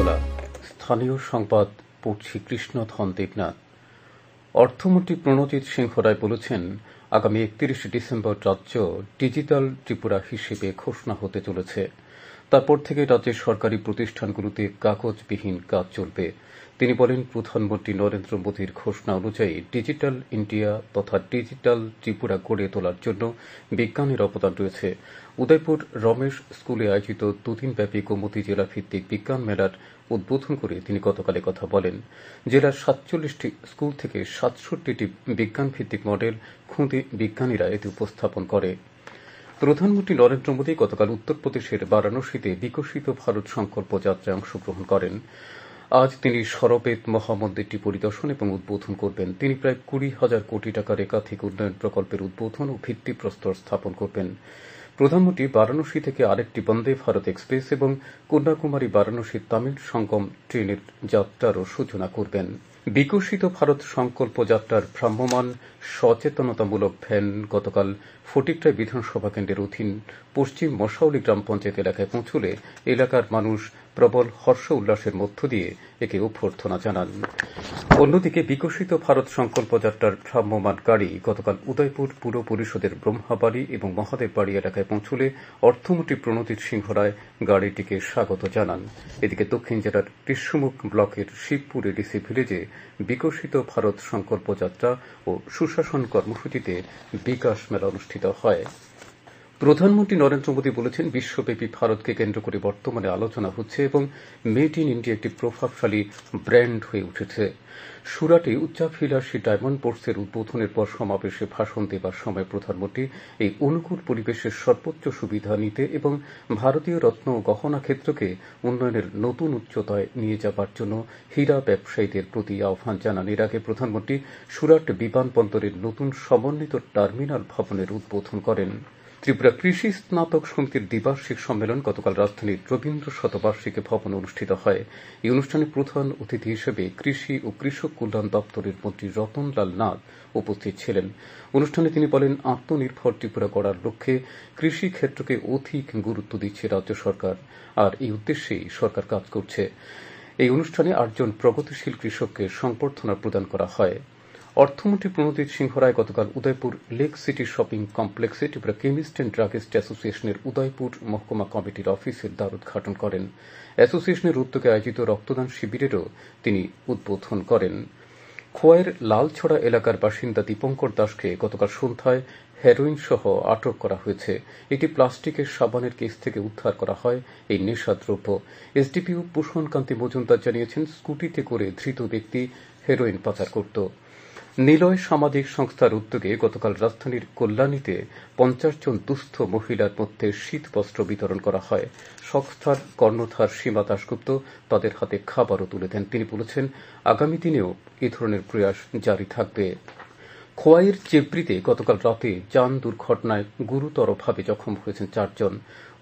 আগরতলা। স্থানীয় সংবাদ পড়ছি কৃষ্ণধন দেবনাথ। অর্থমন্ত্রী প্রণজিৎ সিংহ রায় বলেছেন, আগামী ৩১ ডিসেম্বর রাজ্য ডিজিটাল ত্রিপুরা হিসেবে ঘোষণা হতে চলেছে। তারপর থেকে রাজ্যের সরকারি প্রতিষ্ঠানগুলোতে কাগজবিহীন কাজ চলবে। তিনি বলেন, প্রধানমন্ত্রী নরেন্দ্র মোদীর ঘোষণা অনুযায়ী ডিজিটাল ইন্ডিয়া তথা ডিজিটাল ত্রিপুরা গড়ে তোলার জন্য বিজ্ঞানের অবদান রয়েছে। উদয়পুর রমেশ স্কুলে আয়োজিত দুদিনব্যাপী গোমতী জেলা ভিত্তিক বিজ্ঞান মেলার উদ্বোধন করে তিনি গতকাল কথা বলেন। জেলার ৪৭টি স্কুল থেকে ৬৭টি বিজ্ঞান ভিত্তিক মডেল খুঁদে বিজ্ঞানীরা এতে উপস্থাপন করে। প্রধানমন্ত্রী নরেন্দ্র মোদী গতকাল উত্তরপ্রদেশের বারাণসীতে বিকশিত ভারত সংকল্প যাত্রায় অংশগ্রহণ করেন। আজ তিনি সরবেদ মহামন্দিরটি পরিদর্শন এবং উদ্বোধন করবেন। তিনি প্রায় ২০,০০০ কোটি টাকার একাধিক উন্নয়ন প্রকল্পের উদ্বোধন ও ভিত্তিপ্রস্তর স্থাপন করবেন। প্রধানমন্ত্রী বারাণসী থেকে আরেকটি বন্দে ভারত এক্সপ্রেস এবং কন্যাকুমারী বারাণসী তামিল সঙ্গম ট্রেনের যাত্রারও সূচনা করবেন। বিকশিত ভারত সংকল্প যাত্রার ভ্রাম্যমাণ সচেতনতামূলক ভ্যান গতকাল ফটিকরায় বিধানসভা কেন্দ্রের অধীন পশ্চিম মশাউলি গ্রাম পঞ্চায়েত এলাকায় পৌঁছলে এলাকার মানুষ প্রবল হর্ষ উল্লাসের মধ্য দিয়ে একে অভ্যর্থনা জানান। অন্যদিকে বিকশিত ভারত সংকল্প যাত্রার ভ্রাম্যমাণ গাড়ি গতকাল উদয়পুর পুর পরিষদের ব্রহ্মাবাড়ি এবং মহাদেববাড়ি এলাকায় পৌঁছলে অর্থমন্ত্রী প্রণজিৎ সিংহ রায় গাড়িটিকে স্বাগত জানান। এদিকে দক্ষিণ জেলার কৃষ্ণমুখ ব্লকের শিবপুর এডিসি ভিলেজে বিকশিত ভারত সংকল্প যাত্রা ও সুশাসন কর্মসূচিতে বিকাশ মেলা অনুষ্ঠিত হয়। প্রধানমন্ত্রী নরেন্দ্র মোদী বলেছেন, বিশ্বব্যাপী ভারতকে কেন্দ্র করে বর্তমানে আলোচনা হচ্ছে এবং মেড ইন ইন্ডিয়া একটি প্রভাবশালী ব্র্যান্ড হয়ে উঠেছে। সুরাটে উচ্চাভিলাষী ডায়মন্ড পোর্টসের উদ্বোধনের পর সমাবেশে ভাষণ দেবার সময় প্রধানমন্ত্রী এই অনুকূল পরিবেশের সর্বোচ্চ সুবিধা নিতে এবং ভারতীয় রত্ন ও গহনা ক্ষেত্রকে উন্নয়নের নতুন উচ্চতায় নিয়ে যাবার জন্য হীরা ব্যবসায়ীদের প্রতি আহ্বান জানান। এর আগে প্রধানমন্ত্রী সুরাট বিমানবন্দরের নতুন সমন্বিত টার্মিনাল ভবনের উদ্বোধন করেন। ত্রিপুরা কৃষি স্নাতক সমিতির দ্বিবার্ষিক সম্মেলন গতকাল রাজধানীর রবীন্দ্র শতবার্ষিকী ভবনে অনুষ্ঠিত হয়। এই অনুষ্ঠানে প্রধান অতিথি হিসেবে কৃষি ও কৃষক কল্যাণ দপ্তরের মন্ত্রী রতনলাল নাথ উপস্থিত ছিলেন। অনুষ্ঠানে তিনি বলেন, আত্মনির্ভর ত্রিপুরা গড়ার লক্ষ্যে কৃষি ক্ষেত্রকে অধিক গুরুত্ব দিচ্ছে রাজ্য সরকার, আর এই উদ্দেশ্যেই সরকার কাজ করছে। এই অনুষ্ঠানে ৮ জন প্রগতিশীল কৃষককে সংবর্ধনা প্রদান করা হয়। অর্থমন্ত্রী প্রণজিৎ সিংহ রায় গতকাল উদয়পুর লেক সিটি শপিং কমপ্লেক্সে ত্রিপুরা কেমিস্ট অ্যান্ড ড্রাগিস্ট অ্যাসোসিয়েশনের উদয়পুর মহকুমা কমিটির অফিসের দ্বার উদ্ঘাটন করেন। অ্যাসোসিয়েশনের উদ্যোগে আয়োজিত রক্তদান শিবিরেরও তিনি উদ্বোধন করেন। খোয়াইয়ের লালছড়া এলাকার বাসিন্দা দীপঙ্কর দাসকে গতকাল সন্ধ্যায় হেরোইন সহ আটক করা হয়েছে। এটি প্লাস্টিকের সাবানের কেস থেকে উদ্ধার করা হয় এই নেশাদ্রব্য। এসডিপিও ভূষণকান্তি মজুমদার জানিয়েছেন, স্কুটিতে করে ধৃত ব্যক্তি হেরোইন পাচার করত। নিলয় সামাজিক সংস্থার উদ্যোগে গতকাল রাজধানীর কল্যাণীতে ৫০ জন দুস্থ মহিলার মধ্যে শীতবস্ত্র বিতরণ করা হয়। সংস্থার কর্ণধার সীমা দাশগুপ্ত তাদের হাতে খাবারও তুলে দেন। তিনি বলেছেন, আগামী দিনেও এ ধরনের প্রয়াস জারি থাকবে। খোয়াইয়ের চেবড়িতে গতকাল রাতে যান দুর্ঘটনায় গুরুতরভাবে জখম হয়েছেন ৪ জন।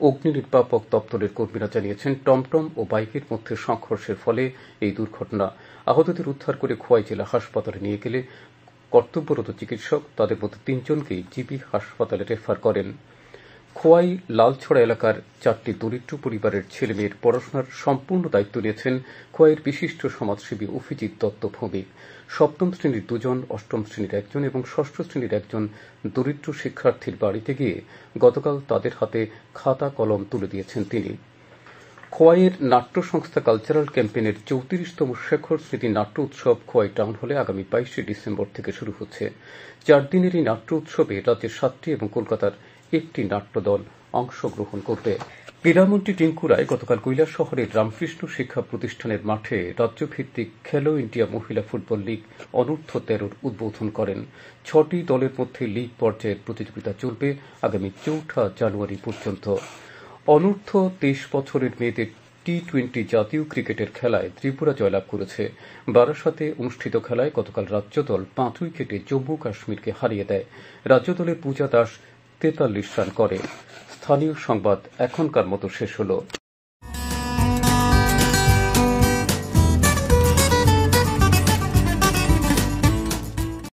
অগ্নি নির্বাপক দপ্তরের কর্মীরা জানিয়েছেন, টমটম ও বাইকের মধ্যে সংঘর্ষের ফলে এই দুর্ঘটনা। আহতদের উদ্ধার করে খোয়াই জেলা হাসপাতালে নিয়ে গেলে কর্তব্যরত চিকিৎসক তাদের মধ্যে ৩ জনকেই জিবি হাসপাতালে রেফার করেন। খোয়াই লালছড়া এলাকার ৪টি দরিদ্র পরিবারের ছেলেমেয়ের পড়াশোনার সম্পূর্ণ দায়িত্ব নিয়েছেন খোয়াইয়ের বিশিষ্ট সমাজসেবী অভিজিৎ দত্ত ভৌমিক। ৭ম শ্রেণীর ২ জন, ৮ম শ্রেণীর ১ জন এবং ৬ষ্ঠ শ্রেণীর ১ জন দরিদ্র শিক্ষার্থীর বাড়িতে গিয়ে গতকাল তাদের হাতে খাতা কলম তুলে দিয়েছেন তিনি। খোয়াইয়ের নাট্য সংস্থা কালচারাল ক্যাম্পেইনের ৩৪তম শেখর স্মৃতি নাট্য উৎসব খোয়াই টাউন হলে আগামী ২২শে ডিসেম্বর থেকে শুরু হচ্ছে। ৪ দিনের এই নাট্য উৎসবে রাজ্যের ৭টি এবং কলকাতার একটি নাট্যদল অংশগ্রহণ করবে। ক্রীড়ামন্ত্রী টিঙ্কু রায় গতকাল কৈলাসহরের রামকৃষ্ণ শিক্ষা প্রতিষ্ঠানের মাঠে রাজ্যভিত্তিক খেলো ইন্ডিয়া মহিলা ফুটবল লীগ অনূর্ধ্ব-১৩ উদ্বোধন করেন। ৬টি দলের মধ্যে লীগ পর্যায়ের প্রতিযোগিতা চলবে আগামী ৪ জানুয়ারি পর্যন্ত। অনূর্ধ্ব ২৩ বছরের মেয়েদের টি-২০ জাতীয় ক্রিকেটের খেলায় ত্রিপুরা জয়লাভ করেছে। বারাসাতে অনুষ্ঠিত খেলায় গতকাল রাজ্যদল ৫ উইকেটে জম্মু কাশ্মীরকে হারিয়ে দেয়। রাজ্যদলের পূজা দাস ৪৩ রান করে। স্থানীয় সংবাদ এখনকার মতো শেষ হল।